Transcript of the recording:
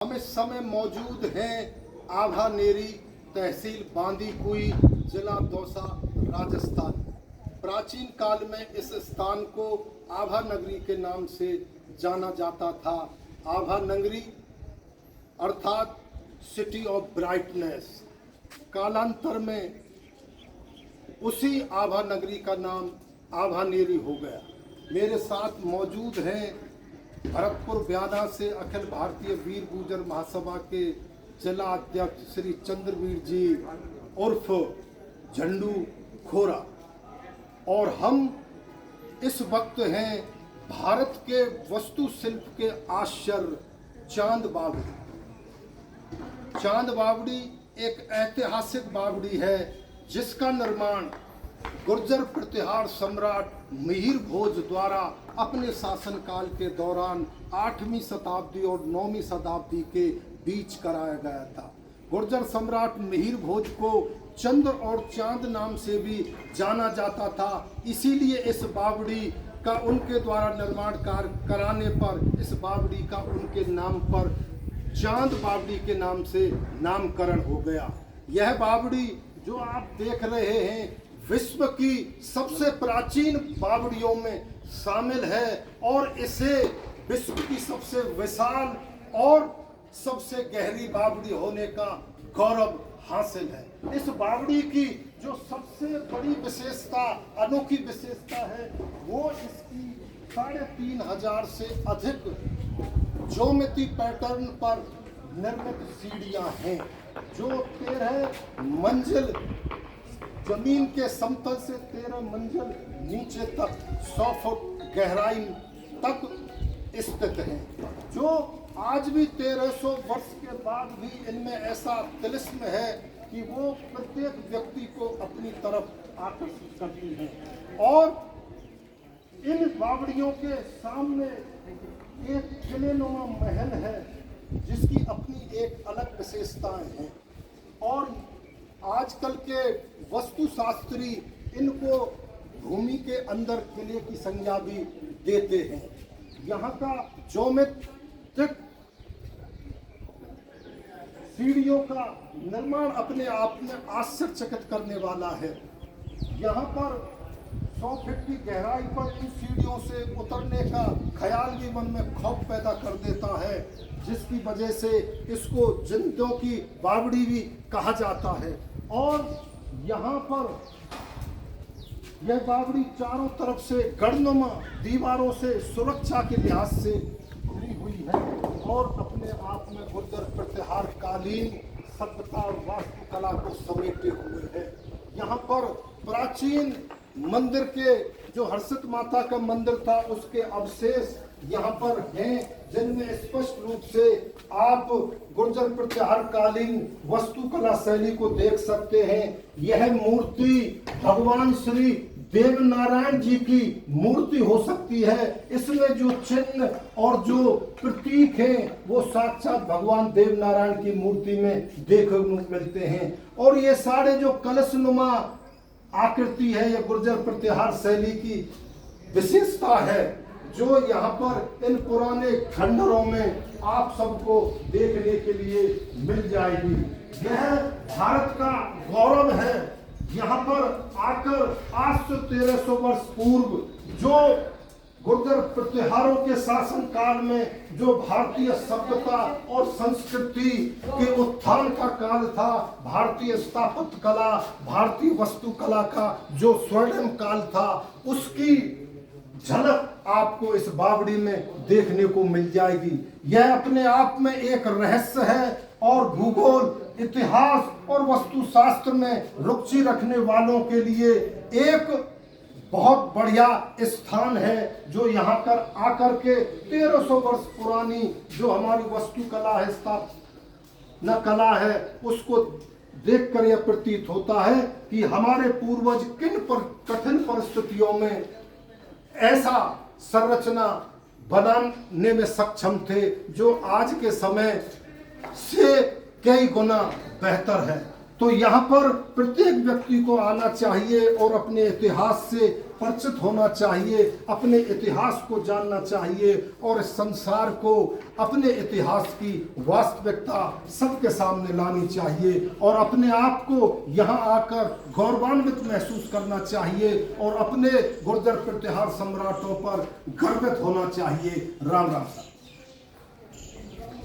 हम इस समय मौजूद हैं आभानेरी, तहसील बांदीकुई, जिला दौसा, राजस्थान। प्राचीन काल में इस स्थान को आभा नगरी के नाम से जाना जाता था। आभा नगरी अर्थात सिटी ऑफ ब्राइटनेस। कालांतर में उसी आभा नगरी का नाम आभानेरी हो गया। मेरे साथ मौजूद हैं भरतपुर ब्याना से अखिल भारतीय वीर गुर्जर महासभा के जिला अध्यक्ष श्री चंद्रवीर जी उर्फ झंडू खोरा, और हम इस वक्त हैं भारत के वस्तु शिल्प के आश्चर्य चांद बावड़ी। चांद बावड़ी एक ऐतिहासिक बावड़ी है जिसका निर्माण गुर्जर प्रतिहार सम्राट मिहिर भोज द्वारा अपने शासनकाल के दौरान 8वीं शताब्दी और 9वीं शताब्दी के बीच कराया गया था। गुर्जर सम्राट मिहिर भोज को चंद्र और चांद नाम से भी जाना जाता था, इसीलिए इस बावड़ी का उनके द्वारा निर्माण कार्य कराने पर इस बावड़ी का उनके नाम पर चांद बावड़ी के नाम से नामकरण हो गया। यह बावड़ी जो आप देख रहे हैं विश्व की सबसे प्राचीन बावड़ियों में शामिल है और इसे विश्व की सबसे विशाल और सबसे गहरी बावड़ी होने का गौरव हासिल है। इस बावड़ी की जो सबसे बड़ी विशेषता, अनोखी विशेषता है, वो इसकी 3500 से अधिक ज्योमेट्री पैटर्न पर निर्मित सीढ़ियां हैं, जो 13 मंजिल जमीन के समतल से 13 मंजिल नीचे तक 100 फुट गहराई तक स्थित है, जो आज भी 1300 वर्ष के बाद भी इनमें ऐसा तिलिस्म है कि वो प्रत्येक व्यक्ति को अपनी तरफ आकर्षित करती है। और इन बावड़ियों के सामने एक किलेनुमा महल है जिसकी अपनी एक अलग विशेषताएं हैं, और आजकल के वस्तु शास्त्री इनको भूमि के अंदर किले की संज्ञा भी देते हैं। यहाँ का ज्योमेट्रिक सीढ़ियों का निर्माण अपने आप में आश्चर्यचकित करने वाला है। यहाँ पर 100 फीट की गहराई पर इन सीढ़ियों से उतरने का ख्याल भी मन में खौफ पैदा कर देता है, जिसकी वजह से इसको जिंदों की बावड़ी भी कहा जाता है। और यहाँ पर यह बावड़ी चारों तरफ से गढ़नुमा दीवारों से सुरक्षा के लिहाज से घिरी हुई है और अपने आप में गुर्जर प्रतिहार कालीन सभ्यता और वास्तुकला को समेटे हुए है। यहाँ पर प्राचीन मंदिर के जो हर्षित माता का मंदिर था उसके अवशेष यहाँ पर हैं, जिनमें स्पष्ट रूप से आप गुर्जर प्रतिहार कालीन वास्तुकला शैली को देख सकते हैं। यह मूर्ति भगवान श्री देव नारायण जी की मूर्ति हो सकती है। इसमें जो चिन्ह और जो प्रतीक हैं वो साक्षात भगवान देव नारायण की मूर्ति में देखने को मिलते हैं। और ये सारे जो कलशनुमा आकृति है, यह गुर्जर प्रतिहार शैली की विशेषता है, जो यहाँ पर इन पुराने खंडरों में आप सबको देखने के लिए मिल जाएगी। यह भारत का गौरव है। यहाँ पर आकर आज से 1300 वर्ष पूर्व जो गुर्जर प्रतिहारों के शासन काल में जो भारतीय सभ्यता और संस्कृति के उत्थान का काल था, भारतीय स्थापत्य कला, भारतीय वास्तुकला का जो स्वर्णिम काल था, उसकी झलक आपको इस बावड़ी में देखने को मिल जाएगी। यह अपने आप में एक रहस्य है और भूगोल, इतिहास और वास्तुशास्त्र में रुचि रखने वालों के लिए एक बहुत बढ़िया स्थान है, जो यहाँ पर आकर के 1300 वर्ष पुरानी जो हमारी वास्तुकला है, स्थापना कला है, उसको देखकर यह प्रतीत होता है कि हमारे पूर्वज किन कठिन परिस्थितियों में ऐसा संरचना बनाने में सक्षम थे, जो आज के समय से कई गुना बेहतर है। तो यहाँ पर प्रत्येक व्यक्ति को आना चाहिए और अपने इतिहास से परिचित होना चाहिए, अपने इतिहास को जानना चाहिए और इस संसार को अपने इतिहास की वास्तविकता सबके सामने लानी चाहिए और अपने आप को यहाँ आकर गौरवान्वित महसूस करना चाहिए और अपने गुर्जर प्रतिहार सम्राटों पर गर्वित होना चाहिए। राम राम साहब।